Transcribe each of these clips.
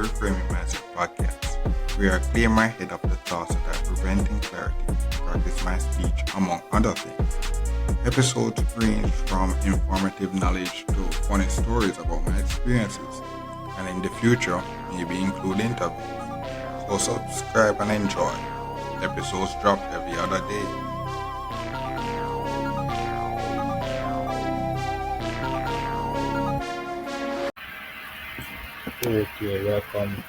Reframing Mindset podcast, where I clear my head of the thoughts that are preventing clarity, practice my speech, among other things. Episodes range from informative knowledge to funny stories about my experiences, and in the future, maybe include interviews. So subscribe and enjoy. Episodes drop every other day. Okay, welcome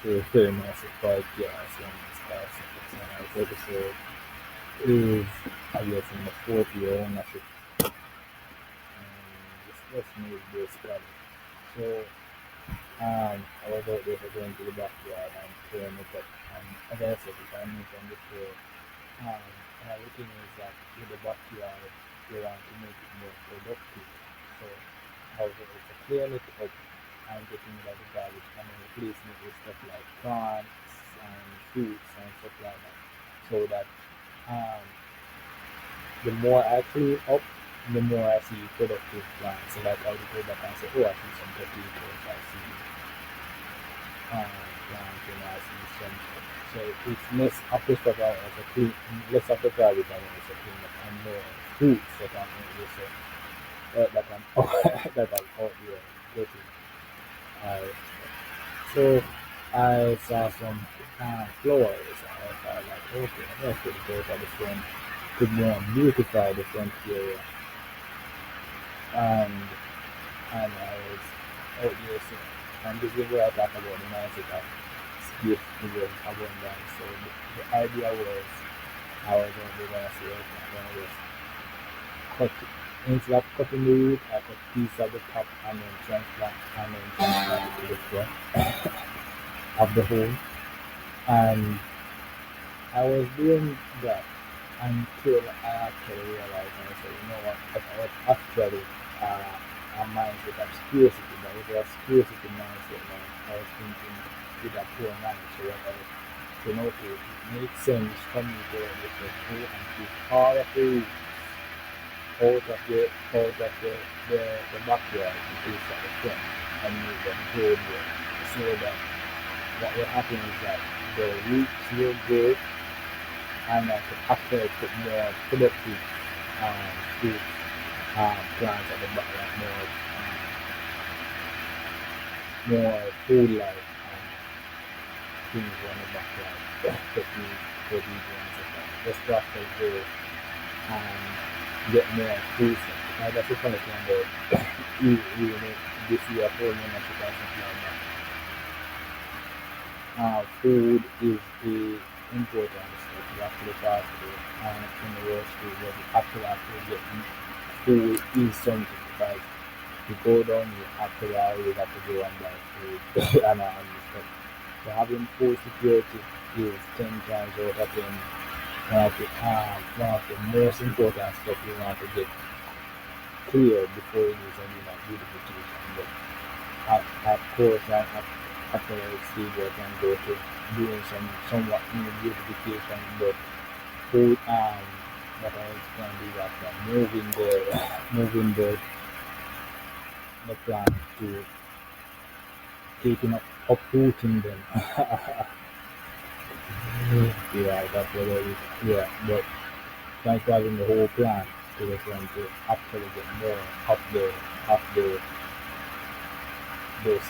to Famous Podcast. Tonight's episode is, I guess, in the fourth year ownership. This made basically. So, I was out there going to the backyard and playing it up. And as I said, if I mentioned before, one of the things is that with the backyard, you want to make it more productive. So, I was able to clear it up and getting rid of the garbage and then replacing it with stuff like plants and fruits and stuff like that. So that the more I clean up, the more I see productive plants. So like I would go back and say, oh, I see some potatoes, I see plants, I see some. So it's less of the stuff I also clean, less of the garbage I also clean up and more fruits that I'm also that I'm that I'm out here getting. So I saw some flowers. I thought like, okay, let's put those at the front, could more beautify the front area. And I was out there, so, and this is where I talk about the mindset of space is abundance. So the idea was I was going to say, okay, I'm going to just cut it. Instead of cutting the root, I cut a piece of the top and then transplant it to the front of the hole. And I was doing that until I actually realized and I said, you know what, I was actually a mindset of scarcity, but it was a scarcity mindset. I was thinking with a poor knowledge, so what I was saying, okay, it makes sense for me to just go and keep all of the roots out of the backyard and place at the front and make them grow there. So that what will happen is that the roots will grow and I could actually put more productive fruit plants at the back, like more food like things on the backyard, for these ones just to actually grow and get more food. Now that's the funny thing about even this year for membership or something like that. Food is the important stuff. You actually pass through in the worst food where you actually get food is something because you go down you actually always have to go and buy food and stuff. So having food security is 10 times out of 10 one of the most important stuff you want to get clear before you do something like beautification. But of course, after I see what I can go to doing somewhat new beautification, but food what else can do that moving the plant to taking up uprooting them. Yeah, that's what it is. Yeah, but transferring the whole plant to the front to actually get more of the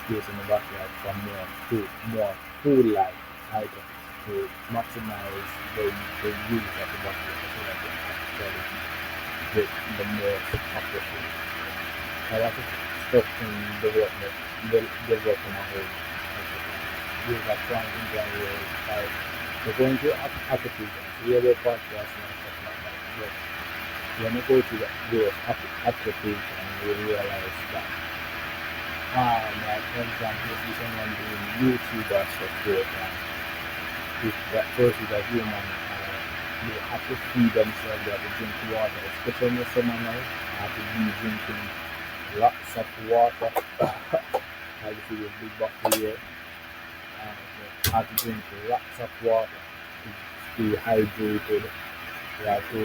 space in the backyard for more food-like items to maximize the use of the backyard so that they actually get the more of the food. A lot of stuff in development at home. Use that one in January, like we're going to applications, we have a podcast and stuff like that. But when you go to the application, you realize that like for example, if someone doing YouTube or stuff there, if that person is a human, they have to feed themselves, they have to drink water, especially in the summer now, they have to be drinking lots of water. Like you see the big bottle here, you have to drink lots of water to stay hydrated. You have to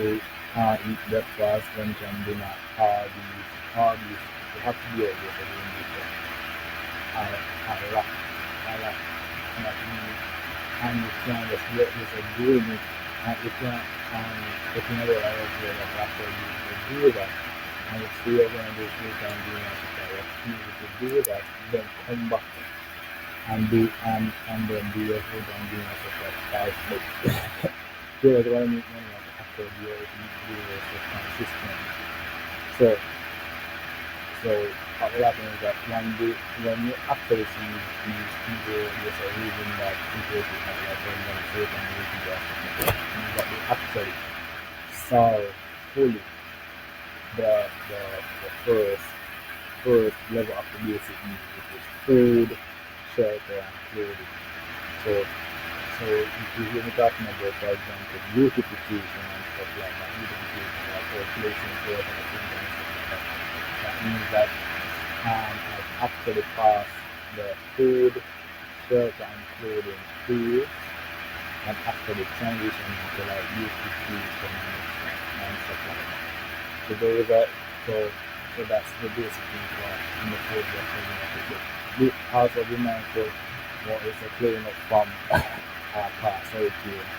eat breakfast, lunch and dinner, all these, you have to be able to do this a lot. a lot kind of need, and you can just get this doing it, and you can if you know what I was doing like after you do that, and you see you're going to do full time doing it, you to do that, then come back and then do your full time doing it like five but you know what I mean like after you so consistent. So so what will happen is that one day when you actually see these people just are using that people like when they say and using that they actually solve fully the first level of the basic needs, which is food, shelter, and clothing. So if you hear me talking about, for example, beautification and stuff like that, beautification, like placing clothes and things and stuff like that, that means that I've actually passed the food, shelter, and clothing through and actually transition into like beautification and stuff like that. So those are so that's the basic thing for in the food that we also be mindful what is a clearing up from past hurricane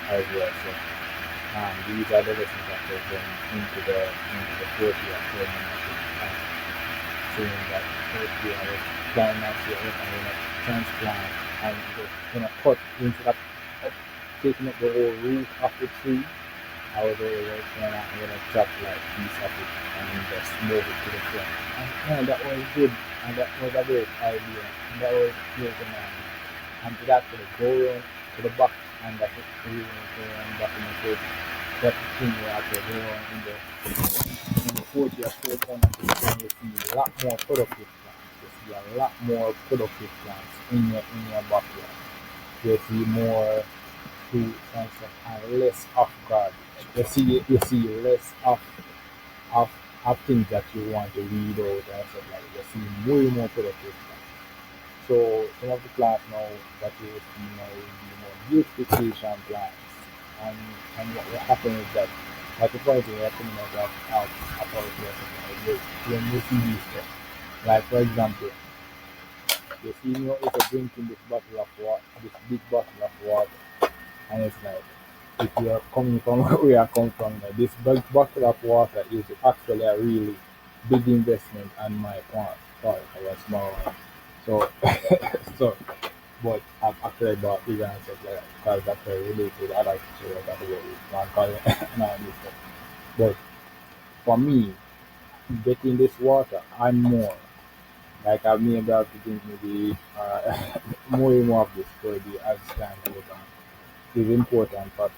as well. So these are the lessons that we're going into the fourth year of training saying that fourth year I was planning next year and we're gonna transplant and just cut instead of taking up the whole root of the tree. I was always gonna chop like piece of it and just move it to the front. And that was good and that was a great idea. And that was great to mind. And to actually go around to the back and that's it really go around back in the foot. That thing will actually go around in the fourth year, fourth one and you see a lot more productive plants. You see a lot more productive plants in your backyard. You see more fruits and stuff and less of garbage. You see less of things that you want to read out and stuff like that. You see way more productive plants. So some of the plants now that you see now will be more beautification plants. And what happens is that like the point you're coming out of authority or something like this, when you see these stuff. Like for example, you see me if you're drinking this bottle of water, this big bottle of water, and it's like if you're coming from where I come from, like, this big bottle of water is actually a really big investment on my part for a small one. So, so, but I've actually bought bigger and stuff like that because that's very related. I like to share that with one color and all this stuff. But for me, getting this water and more, like I may be able to drink maybe more and more of this for the as time goes on is important for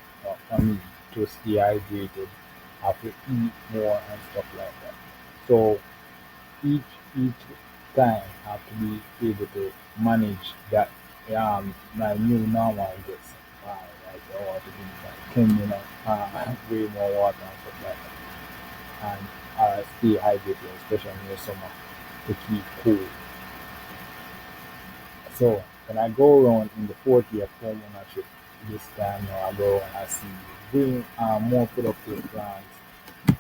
me to stay hydrated. I have to eat more and stuff like that. So each time I have to be able to manage that my new normal gets like I want to drink like 10 minutes way more water and stuff like that. And stay hydrated, especially in the summer to keep cool. So when I go around in the fourth year of home ownership, this time I go and I see green more productive plants,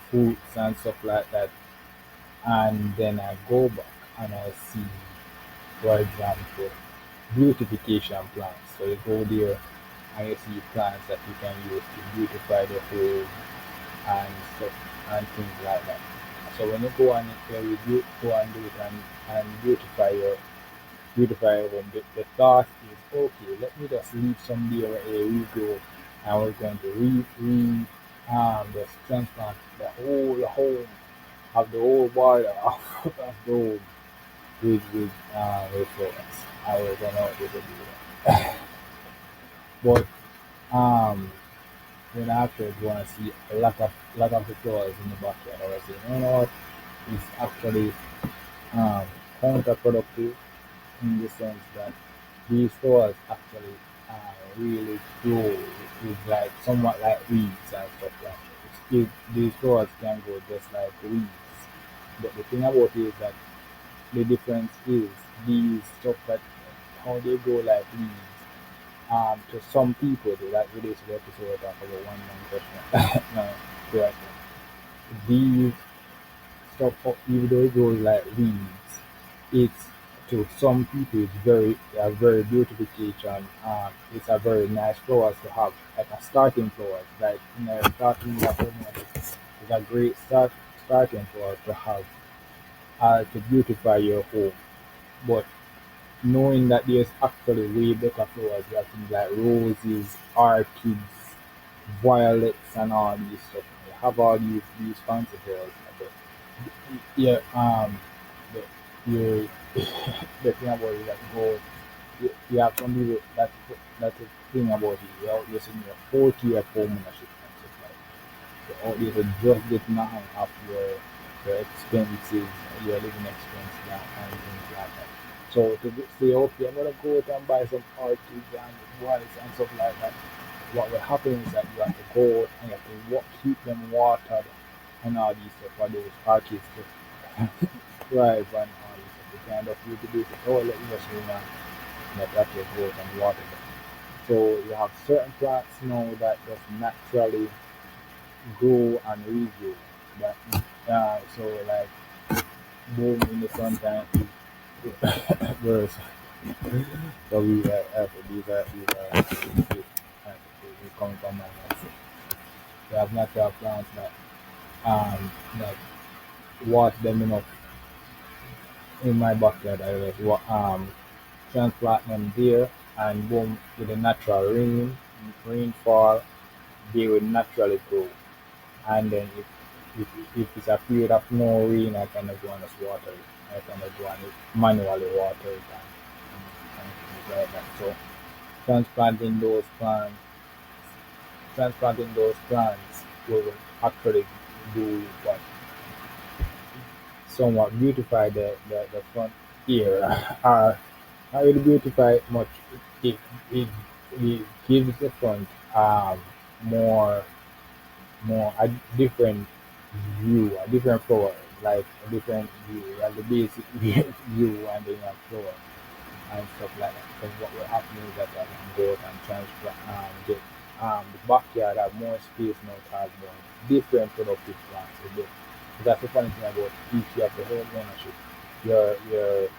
fruits and stuff like that. And then I go back and I see, for example, beautification plants. So you go there and you see plants that you can use to beautify the home and stuff and things like that. So when you go and go and do it and beautify your home, the thought is okay, let me just leave some there where we go and we're going to just transplant the whole home of the whole border of the home with flowers. I was gonna able to do that. But when I actually go and see a lot of the flowers in the backyard, I was saying, you know what, it's actually um counterproductive in the sense that these flowers actually really grow with like somewhat like weeds and stuff like that. These flowers can go just like weeds. But the thing about it is that the difference is these stuff that how they grow like weeds. To some people, they like related to the episode I talk about one man question. No, correct. These stuff, even though it grows like weeds, it's to some people it's very a very beautification. It's a very nice flowers to have, like a starting flower. Like starting your home is a great starting flower to have to beautify your home. But knowing that there's actually way better flowers, like things like roses, orchids, violets, and all these stuff. You have all these fancy flowers, but yeah, the, you the thing about it that go, you have some people that's the thing about it. You're sitting your 40-year home ownership and stuff like that. Or you could just get nothing off your expenses, your living expenses and things like that. So to say, okay, I'm gonna go out and buy some orchids and violets and stuff like that. What will happen is that you have to go out and you have to keep them watered and all these stuff for those orchids to thrive and all this stuff. You kind of need to do it. Oh, let me just run and let that just go out and water them. So you have certain plants now that just naturally grow and regrow. That so like boom in the sunshine verse. So these are coming from my mind. So we have natural plants that water them enough in my backyard. I just transplant them there and boom with the natural rainfall they will naturally grow. And then if it's a period of no rain, I kind of go and just water it. I kind of go and manually water it and things like that. So transplanting those plants, transplanting those plants will actually do what somewhat beautify the front ear. Not really beautify it much. It, it, it gives the front more a different view, a different floor, like a different view, like the basic view and then you have floor and stuff like that. Because what will happen is that I can go out and transfer get the backyard have more space now to have more different productive plants. So that's the funny thing about each year of the home ownership. Your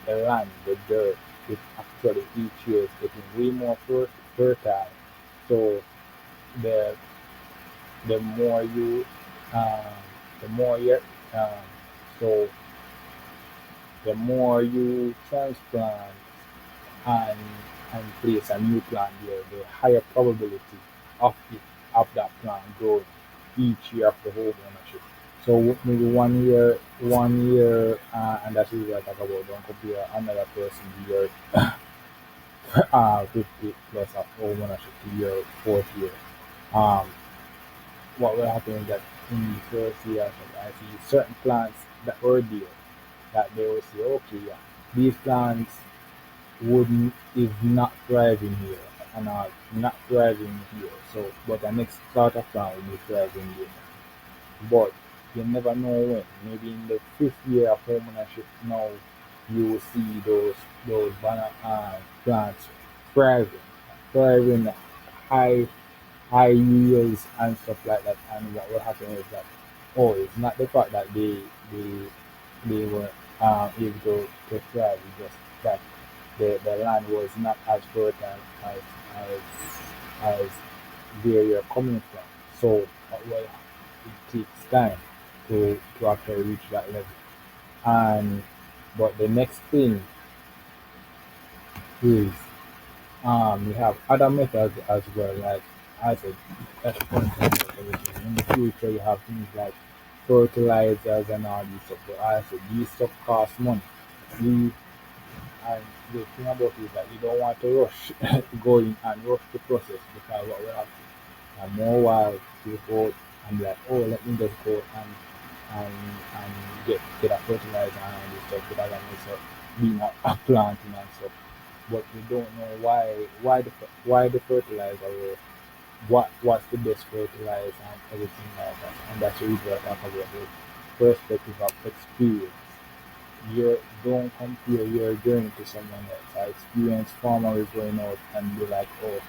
the land, the dirt, it actually each year is getting way more fertile. So the the more you um, the more you um, so the more you transplant and place a new plant there, the higher probability of it of that plant growing each year of the whole ownership. So maybe 1 year, and that's what I talk about. Don't compare another person year 50 plus of home ownership to year 40 year. Um, what will happen is that in the first year, I see certain plants that were there that they will say, okay, yeah, these plants wouldn't is not thriving here and not thriving here. So, but the next sort of plant will be thriving here. But you never know when. Maybe in the 5th year of home ownership now, you will see those plants thriving, thriving high high yields and stuff like that. And what will happen is that, oh, it's not the fact that they were able to thrive, it's just that the land was not as fertile as as where you're coming from. So well, it takes time to actually reach that level. And but the next thing is we have other methods as well, like I said, that's one thing about everything. In the future, you have things like fertilizers and all these stuff. But I said, these stuff cost money. We, and the thing about it is that you don't want to rush go in and rush the process because what will happen? And more while you go and be like, oh, let me just go and and get a fertilizer and all this stuff because I'm also being a planting and stuff. But we don't know why the fertilizer or what's the best fertilizer and everything like that. And that's the reason I talk about the perspective of experience. You don't compare your journey to someone else. I experienced farmer is going out and be like, oh,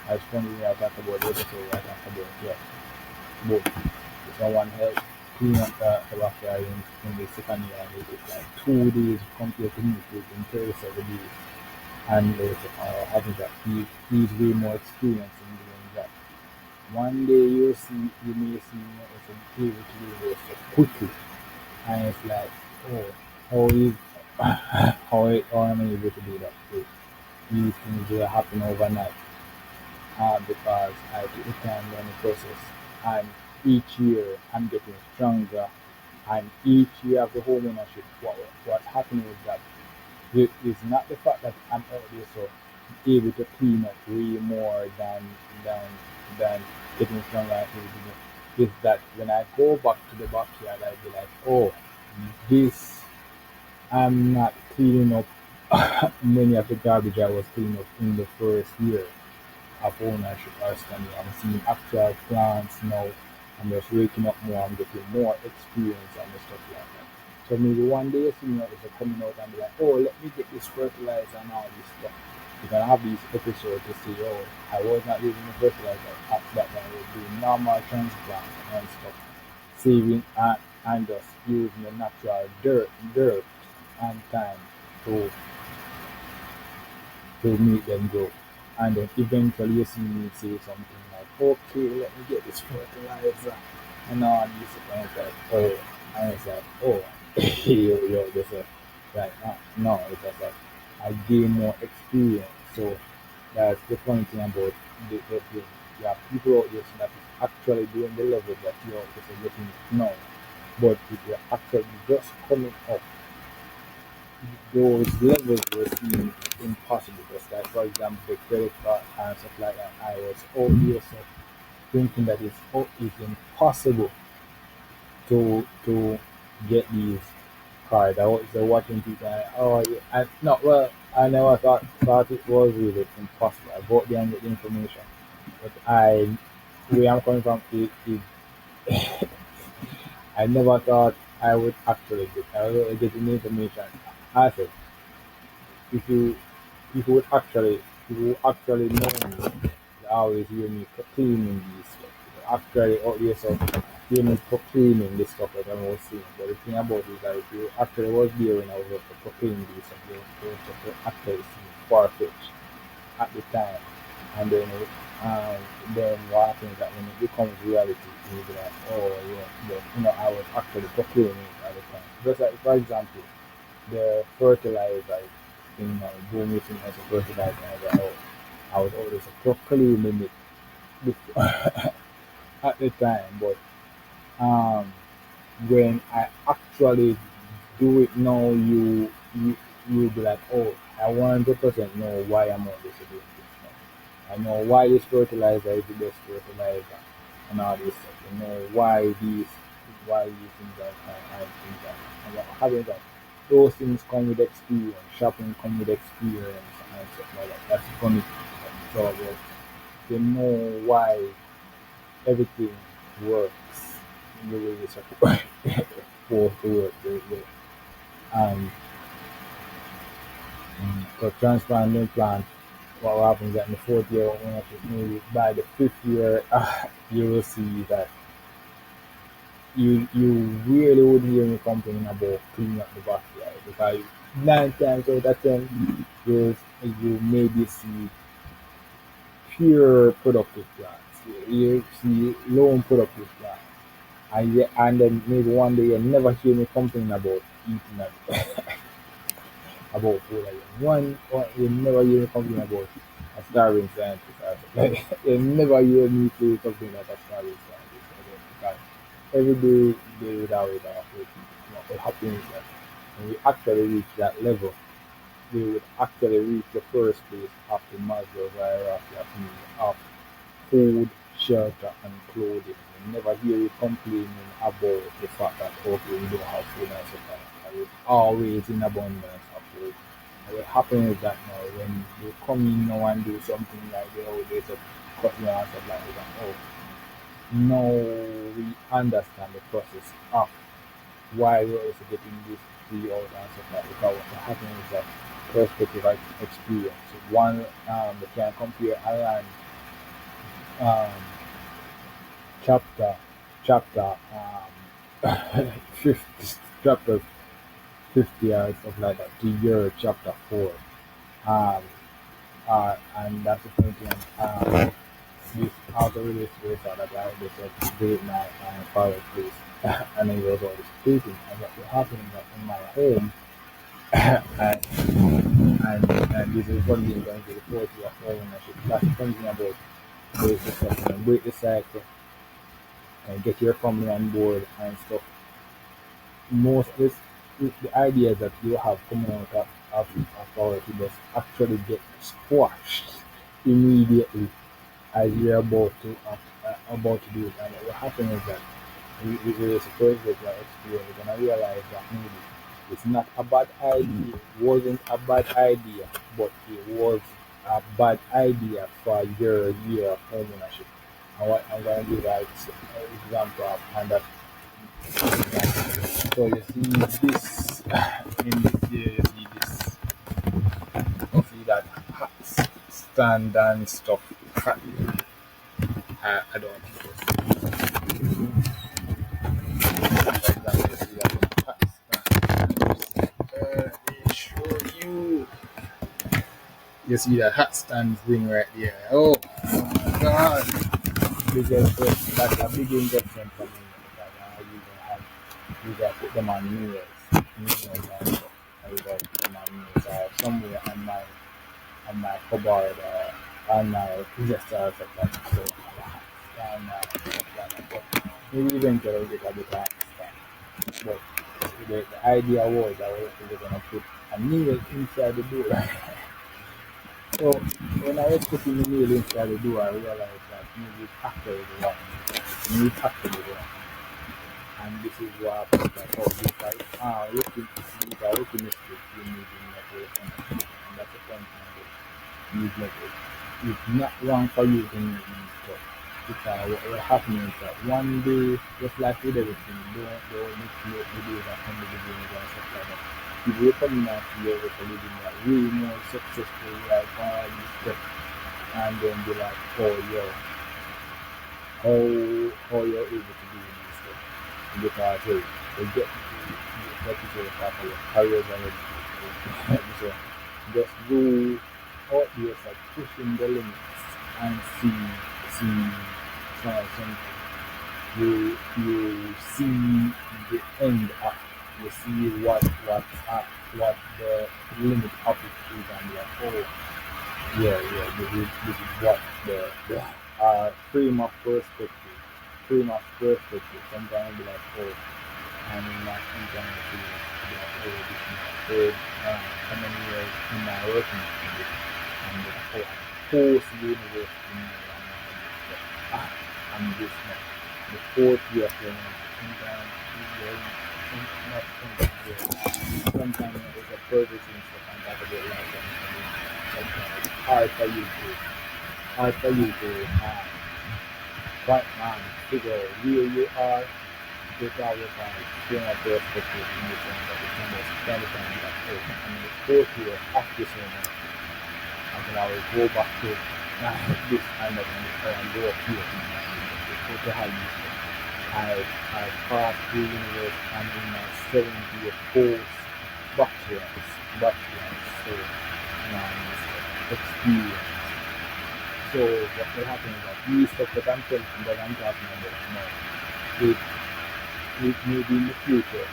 I was wondering I talk about this, so I talk about yeah. But someone else clean up the backyard in the second year, and it took like 2 days compared to me taking 37 days. And also having that he's way more experience in doing that. One day you may see me as a able to do this so quickly, and it's like, oh, how is how am I able to do that? So these things will happen overnight, because I took the time learn the process, and each year I'm getting stronger, and each year of the home ownership, what's happening is that it's not the fact that I'm out there so able to clean up way more than than getting stronger and able to do. Is that when I go back to the backyard, I'll be like, oh, this I'm not cleaning up many of the garbage I was cleaning up in the first year of ownership or standing. I'm seeing actual plants now. I'm just waking up more. I'm getting more experience and stuff like that. So maybe one day you see me is coming out and be like, oh, let me get this fertilizer and all this stuff. You're gonna have these episodes to say, oh, I was not using the fertilizer at that time. I was doing normal transplant and stuff, saving and just using the natural dirt and time to make them grow. And then eventually you see me say something like, okay, let me get this fertilizer and all this. And it's like, oh, and it's like, oh, yo, this is like, no, it's just like, I gain more experience. So that's the funny thing about the thing. You have people out there that is actually doing the level that you're just getting now. But if you're actually just coming up, those levels were seen impossible. Just like, for example, the credit card and stuff like that. I was all years of thinking that it's impossible to get these cards. I was watching people, and, oh, yeah, no, well, I never thought it was really impossible. I bought there and get the information, but where I'm coming from, I never thought I would actually get the information. I said, if you if you would actually know me, you always hear me proclaiming these stuff. You actually out there so hear me proclaiming this stuff that I was saying. But the thing about it is that if you actually was there when I was proclaiming this stuff, you would just actually see far fetched at the time. And then what happens is that when it becomes reality, you'll be like, oh yeah, but I was actually proclaiming it at the time. Just like, for example, the fertilizer thing, boom missing as a fertilizer, and I was always proclaiming it before, at the time. But um, when I actually do it now, you'll be like, oh, I 100% know why I'm on this doing this now. I know why this fertilizer is the best fertilizer and all this stuff. You know why these things are things are and what having that. Those things come with experience. Shopping come with experience and stuff like that. That's funny. So about they know why everything works in the way it's supposed to work. And so transplanting plant, what happens at the fourth year of ownership, maybe by the fifth year, you will see that you really would hear me complaining about cleaning up the backyard because 9 times out of 10 you maybe see pure productive plants. You see low productive plants. And then maybe one day you never hear me complaining about eating about food again. One, or you never hear me complain about a starving scientist. Or something. Like, you never hear me say something like a starving scientist again. Because every day they would always have to, what happens is that when we actually reach that level, we would actually reach the first place of the Maslow's hierarchy of needs of food, shelter, and clothing. You never hear you complaining about the fact that okay, we don't have food and stuff like that. It's always in abundance of food. And what happens is that now when you come in now and do something like the old days of cutting and stuff like that, oh, now we understand the process of why we're also getting this free out and stuff like that. Because what happens is that perspective and experience. One, we can compare a land um, chapter chapter 50, chapter 50 or stuff like that to your chapter 4. Um, and that's the funny thing. This also relates to this that I just said, date my father's place. And he was always speaking. And what was happening that in my home, and this is one thing going to the 40 of ownership. That's the funny thing about break the cycle and break the cycle and get your family on board and stuff. Most of this, the ideas that you have coming out of authority just actually get squashed immediately as you're about to do it. And what happens is that we supposed to like experience and I realize that maybe it's not a bad idea. It wasn't a bad idea, but it was a bad idea for your year of home ownership. And what I'm going to give an example of, and that so you see this in this year, you see that hat stand and stuff. I don't for example, you see that hat stand. Let me show you. You see that hat stand thing right there. Oh my god! That's a big investment for me because you can have you got to put them on mirrors, and stuff. And you got to put them on mirrors or somewhere on my cupboard or on my dresser or something like that. So and stuff like that. But maybe eventually we get a bit of stand. But the idea was that we were gonna put a nail inside the door. So when I was putting the nail inside the door, I realized that maybe it's actually the wrong. Maybe it's actually the wrong. And this is what happens. Like, oh, this guy, looking mistake, you need to make it. And that's the point. Use network. It's not wrong for you to need these stuff. Because what happening is that one day, just like with everything, don't manipulate the day that come with the day and stuff like that. If you come in and see you're living that way more successful, like all this stuff, and then be like, oh, yo, how you're able to do this stuff. Because, hey, they get to the top of your careers already. So, just go out there, like pushing the limits and see something. You see the end of you see what the limit of it is and you're like, oh this is what the frame of perspective. Frame of perspective. Sometimes be like, oh, I'm not thinking of it. Be like, oh, this is my third how many years in my working in this and then oh I'm post university I'm this now. The fourth year for sometimes not sometimes it's a purpose and stuff on top of your life and sometimes it's hard for you to quite figure out where you are without your being a perspective in the sense that it's almost kind of like oh I'm in the fourth year of this one and then I will go back to this kind of and go up here to how you I passed the university and in my 7th year course bachelor's so experience. So what will happen is that these stuff that I'm telling that I'm talking about now, it may be in the future. It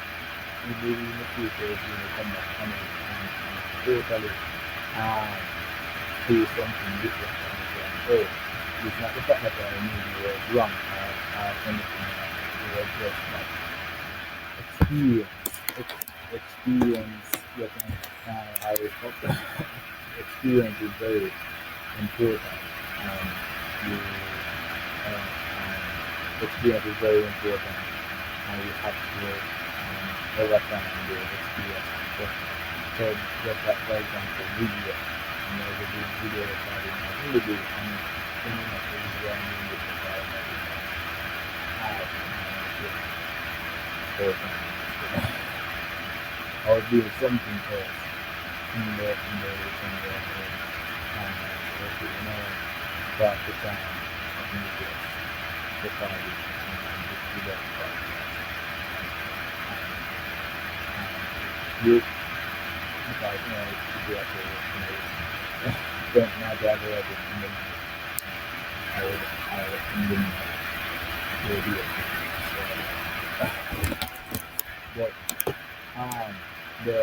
may be in the future it's going to come back and totally do something different and it's like, oh, it's not the fact that I maybe was wrong or anything like that. It was just like experience getting I respect experience is very important. Um, you, experience is very important, and you have to overcome the experience. So just like for example, video, the video recording, really good, and any of the video and English recording, important. I was doing something else you know, but the time of English, the college, and the video. you because if you have to spend my dad already in the night, I would in the night will be so, but the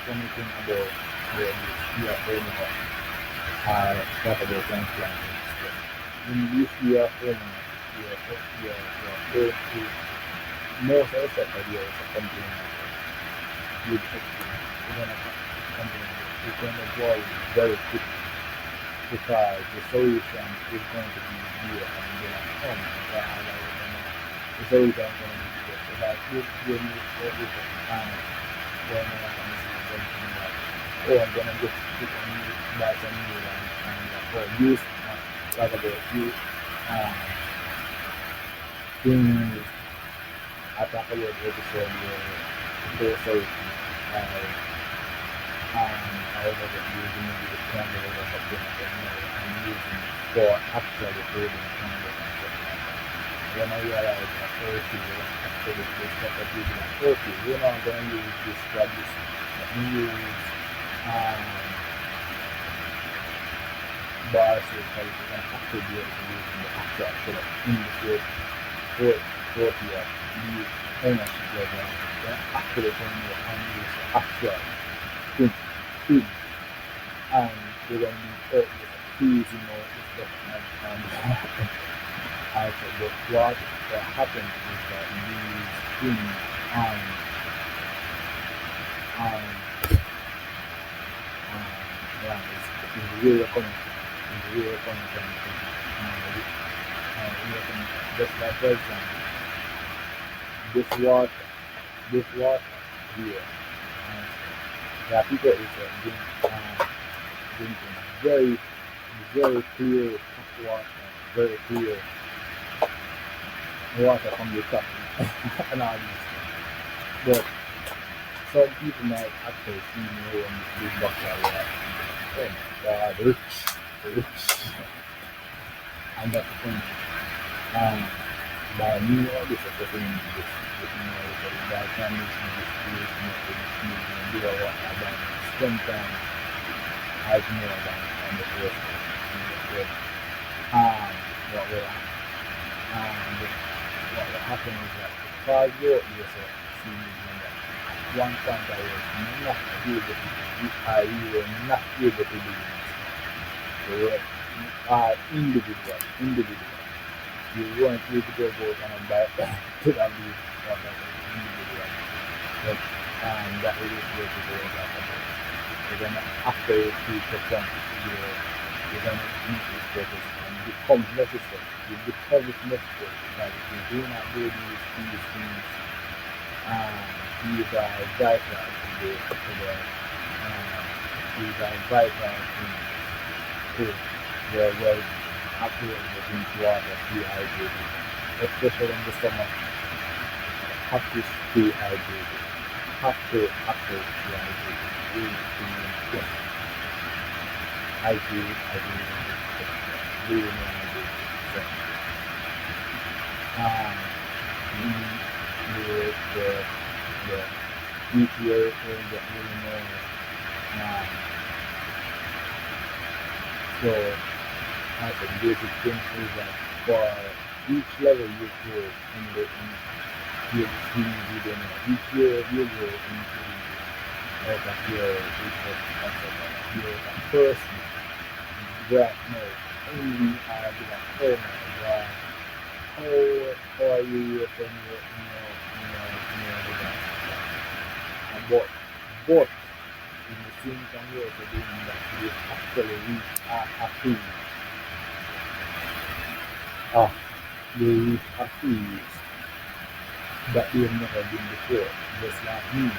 funny thing about the home talk about transplanting is that when you see a home, you're going to most of the sector here is a company with experience. You're gonna company it's gonna grow very quickly because the solution is going to be here and you're like, oh my god, the solution is gonna be here. So like you need everything and when you're not gonna see something like, oh I'm gonna get a new buy some new and use like about you things I talk about episode where solution I was using maybe the candle or something like that, I'm using for actually creating a candle and stuff like that. When I realized that okay, when I actually this stuff that using like okay, we're not gonna use this for this, but we use bar so because we're gonna actually be able to use the actual product in the field for the ownership level, actually going to use the actual thing and we're going to be easy more stuff and so what happens is that these things um yeah, it's really coming from just like for example this water here there are people is drinking very very clear water, very clear water from the tap and all these things. But some people might actually see me on this bottle water. Oh my god, rich. And that's the thing. By me all this is the thing this by the time this do what I done spend time as more than on the first what will happen is that because you see me doing that at one point I was not able to we were not able to do this. We were individual. You weren't able to go and buy to that individual. But that is where to go back about. You're gonna after you perform you're gonna meet this purpose and become necessary. You become it necessary. Like if you do not do these things, these are vital these are vital to your well after you drink water, dehydrated, especially in the summer. Have to stay hydrated. Have to stay hydrated. Really important. Hydrated. Really hydrated. So, the EPA will get really more. So, I think the basic thing is that for each level you go in the each year you go into the out of your person right now only are like oh my god how are you here from but in the same time you're also doing that you actually reach a phase you reach a phase that you've never been before, just like me.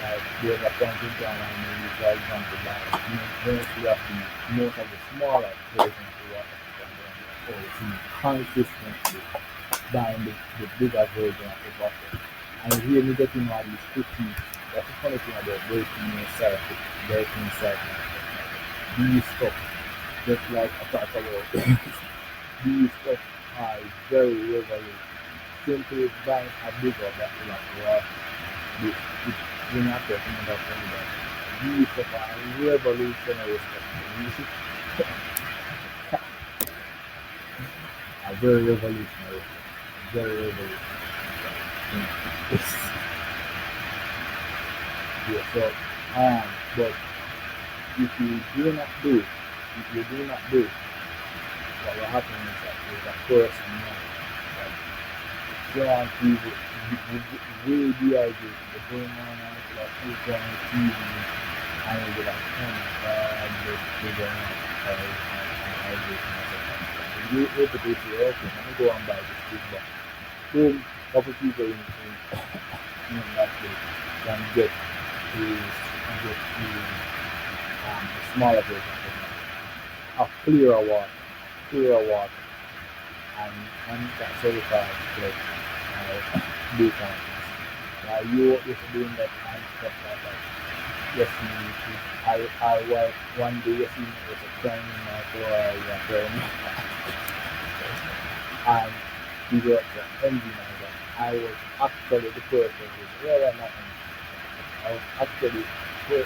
Like there's a point in time when maybe for example like most of the smaller versions of what consistently buying the bigger version of the bottle. And here me getting all these cookies. That's the funny thing about breaking cycle. These stuff, just like I talked about, these stuff are very regular. Simply buying a bigger bottle of water. You're not talking about anybody. We stuff are revolutionary stuff. A very revolutionary stuff. Very revolutionary. You know, it's, yeah, so, but if you do not do, if you do not do, what will happen is that there's a person now that can't even way dehydrated. They're going on and like who's on TV and they'll be like, oh my god, they're going on and hydration and stuff like that. And you able to say, okay, let me go and buy this big box. Boom, couple people in that place can a smaller version of it. A clearer water, and that's certified like bacon. Now you if you're doing that and stuff like that. Yes, one day you see me was a crying in my floor, yeah, crying. And he got the engine and that. I was actually the person who was rather not engine. I was actually the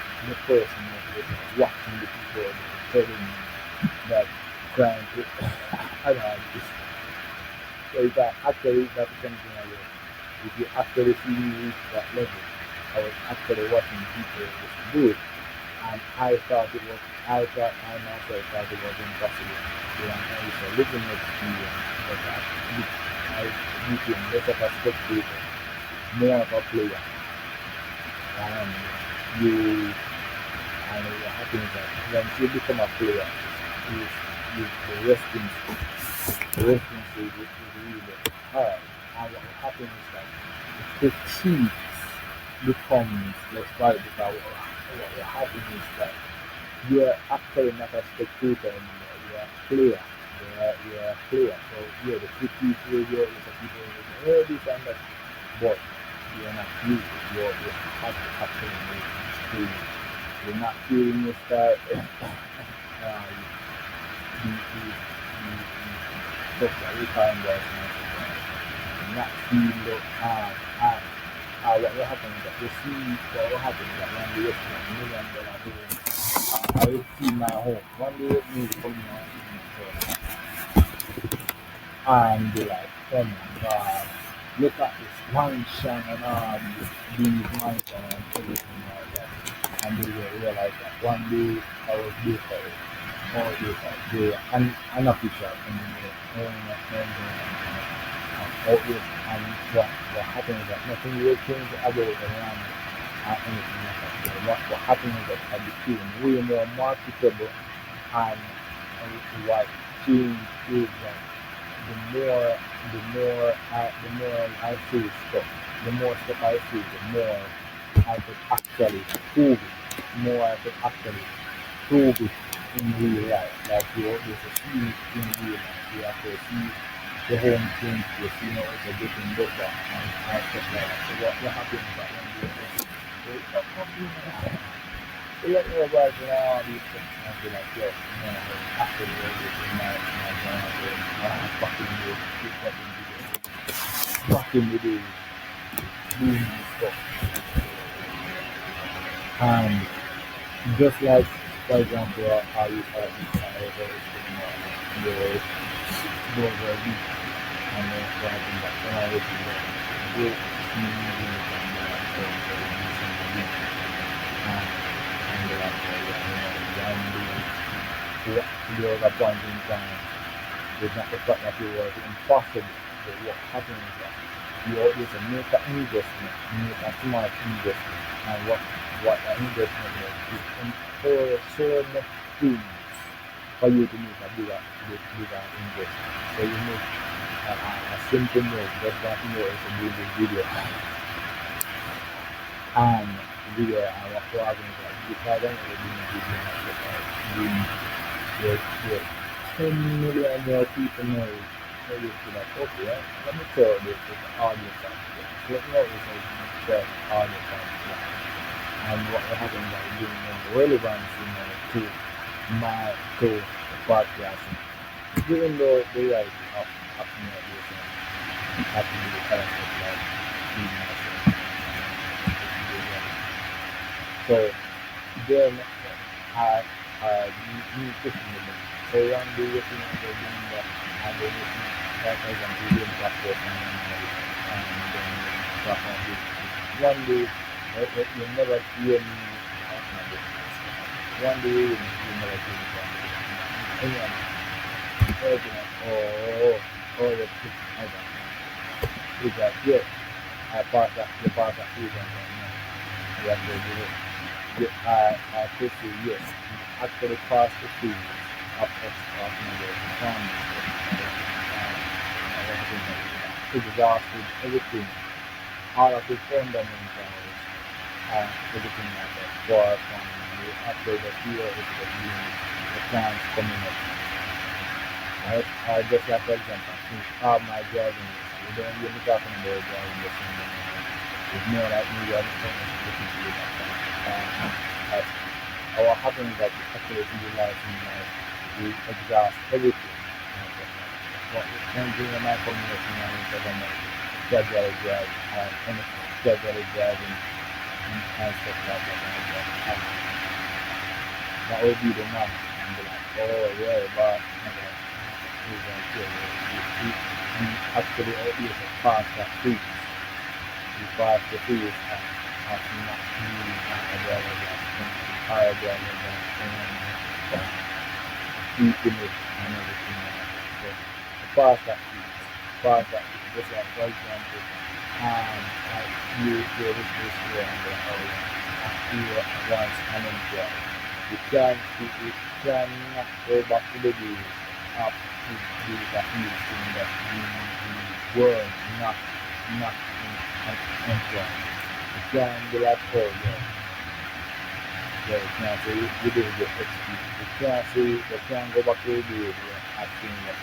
person who was watching the people telling me that trying to I don't know this. So if I actually that's something I do. If you actually see me reach that level, I was actually watching people just do it. And I myself thought it was impossible. You know, I was a living experience, but I became less of a spectator, more of a player. And you, and what happens that once you become a player, the resting stage is really hard. And what happens is that the critique becomes less valid because what happens is that you're actually not a spectator anymore. You're a player. You're a player. So yeah, the critique radio is a people who say, oh, this and that. But you're not you. You have to actually make it experience. You're not feeling your style. Stuff that we find out not feel the what will happen is that you see what will happen is that one day you see $1 million bill. I will see my home. One day me coming out and be like, oh my god, look at this mansion and all these mansion and everything like that. And they will realize that one day I was there for it. All day for it. And unofficial and what happens is that nothing will change about the land or anything like that. So what happens is that I became way more marketable and what changed is that the more I see stuff, the more stuff I see, the more I could actually prove it. The more I could actually prove it in real life. Like you always see it in real life. You have to see the home change, you see now it's a getting better and stuff like that. So what happens is that when you let me about all these things and be like, yo, actually in my fucking day, back in the day, doing this stuff. And just like, for example, I used to the those are weak and then having that when I was in the great community and they're like, there was a point in time, it's not the fact that it was impossible, but what happened is that you always make an investment, make a smart investment, and what the investment is for so much things for you to make a bigger investment. So you make a simple note, just that you know it's a doing video. And video and what happens is like because I don't know doing video and stuff like there's 10 million more people know it. So you feel like, okay, let me tell this with the audience out there. So let me know this is the audience out there. And what happens is like giving more relevance to the podcasting. Even though the reality of communication has to be the concept like feeding myself. So then new pushing the limit. So one day you think they're doing that, and then you think that for example you're doing practice and then you talk on this. One day you never hear me talking about this. One day you never hear me talking about this. Anyone, everything like, you're pushing over. It's like, yes, I pass that, you pass that few times, no, you have to do it. I could say yes, you actually passed the phase of farming, exhausted everything, all of the fundamentals, everything like that for farming. You actually the fear is the plants coming up. Just like for example, since all my driving lessons, we don't really talking about driving lessons anymore. It's more like me having someone looking to you that our happens that we actually utilizing we exhaust everything. But one thing in my community now is that I'm gradually driving anything, gradually driving and stuff like that. That would be the man. And be like, oh yeah, but he's like, he actually is a pass that freeze. He passed the freeze and not really a driver higher driver eating it and everything like that. So the pass that freeze, just like for example, you with this here and then you once unemployed. You cannot go back to the days of that you think that you were not employed. You can't be like, oh yeah, you can't say you didn't get excuse. You can't say you can't go back to the days where I think that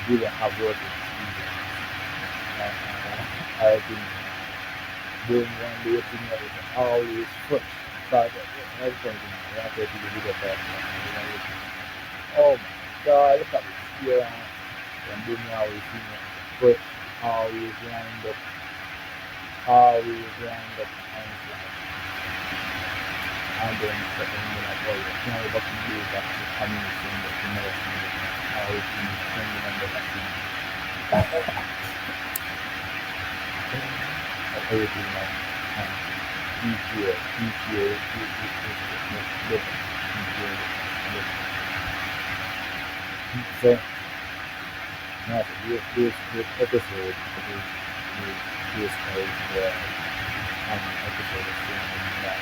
you didn't have work experience. I think doing one day thing that is always fresh. Because everything I have to do the video first. Oh my god, look at this here and then you always see me fresh, always lined up, and it's like and then second you're like, oh yeah, now we're back to do that amazing that you never see it. Always see me spending on the back everything like each year is different. So now this episode is the episode of saying that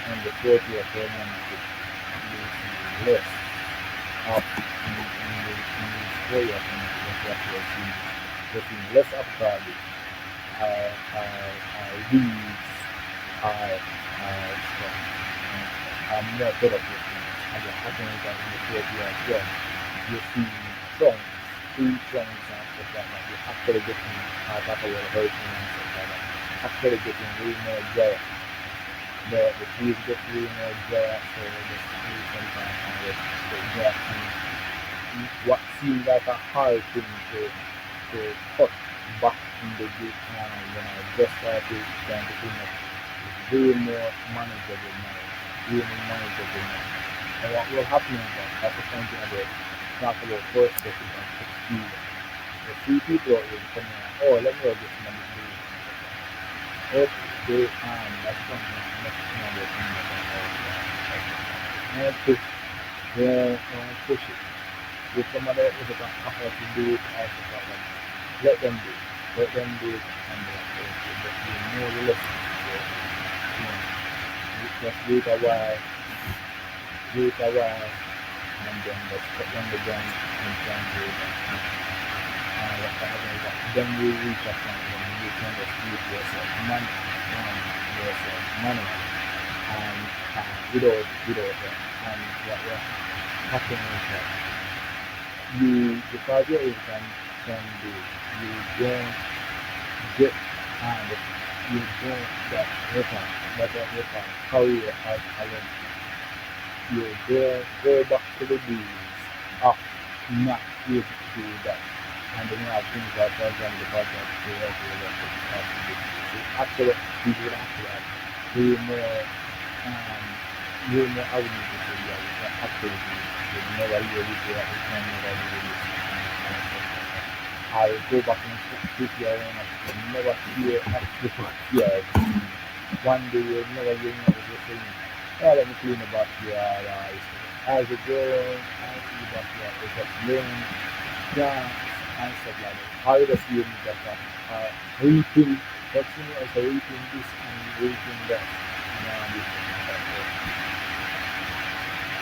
and the 40th Olympic is less of in this way of getting less of garbage, weeds, stuff, more productive. And the happens that in the 40th as well, you see trunks, tree trunks and stuff like that. You're actually getting, talk about hurricane and stuff like that, actually getting way more dry. The trees get really more dry, so the trees sometimes get dry. And what seemed like a hard thing to cut back in the day when I just started trying to clean up is way more manageable now. And what will happen is that that's the point about talk about perspective and experience. The three people out there coming out, oh let me go get some of this. Okay, that's something that's not push, push it. If somebody is a offer to do it, also let them do it. Let them do it, and you know the lesson. Just wait a while, and then just put on the ground and try and do it. Then you reach a point when you can just keep yourself money, and without that. And what will happen is that because you're able can do, you don't get and you don't that weapon career as alone. You go back to the days of not able to do that. And then you have things like for example the podcast actually people actually have way more avenues to say yeah, you can actually do it. You never really do it, you can never do it. I go back and speak here and never hear the backyard. One day you'll never hear me saying, oh, let me clean the backyard. As a girl, I see the backyard. It's just learn plants and stuff like that. I just hear me that reaping, that's me also reaping this and reaping that. This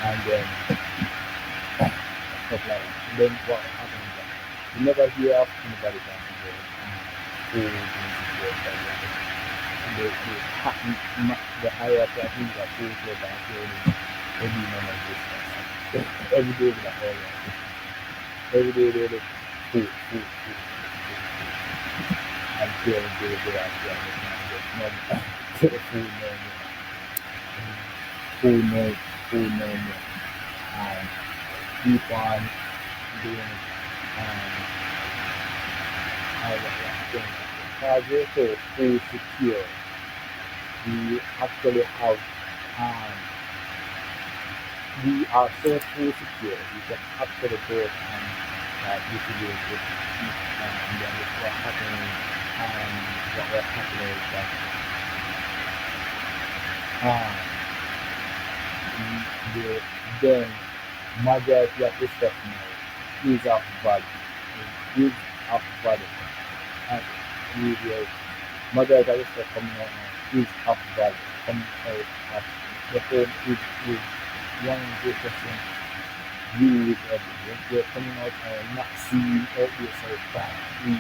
and then stuff like that. And then what happens is that you never hear of anybody talking about food and stuff like that. And the hierarchy of things that food is about every none of this stuff. Every day is like all that. Every day they look food. And feel they are no food no more. Food no more. And keep on doing all that thing. Because we're so food secure, we actually have we are so food secure, we can actually go and utilize this and then what's happening what was happening is that the majority of the stuff now is of value. It is of value. And the majority of the stuff coming out now is of value. Coming out of the phone is 100% used everywhere. They're coming out not seeing out there so fast. You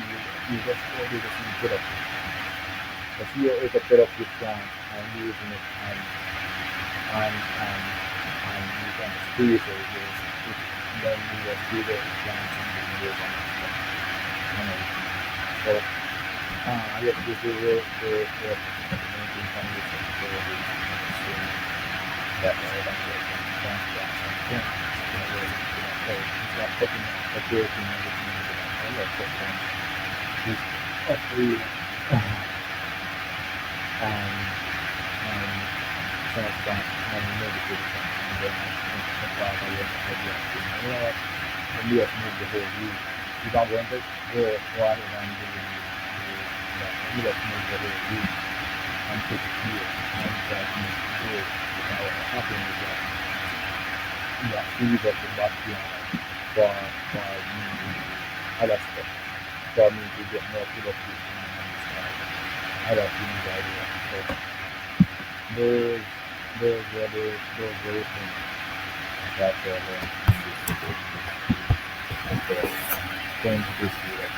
just already just need to put up with it. If you are able to put up with plant and using it and you can squeeze it, then you just do the plants and then you can so yes, this is the main condition for that it's not putting a break in everything and that's what is every transplant and medical and then the part of the idea you know what when you have moved the whole view you don't want to go one and do you just move the whole view and put it here and that means go what happens is that you are free up the backyard for other stuff for me to get more productive and other things like that. So those were things that were going to this year.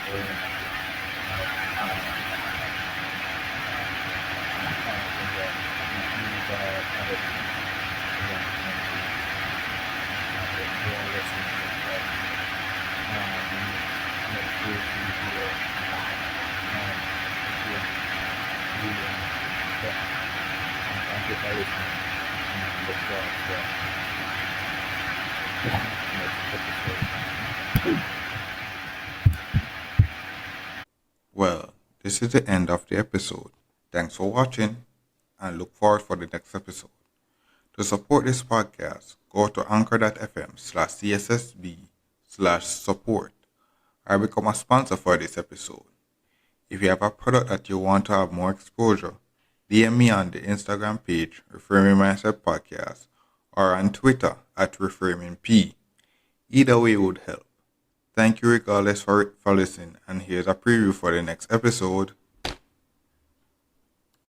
Well, this is the end of the episode. Thanks for watching and look forward for the next episode. To support this podcast, go to anchor.fm/cssb/support or become a sponsor for this episode. If you have a product that you want to have more exposure, DM me on the Instagram page, Reframing Mindset Podcast, or on Twitter @ReframingP. Either way would help. Thank you regardless for listening, and here's a preview for the next episode.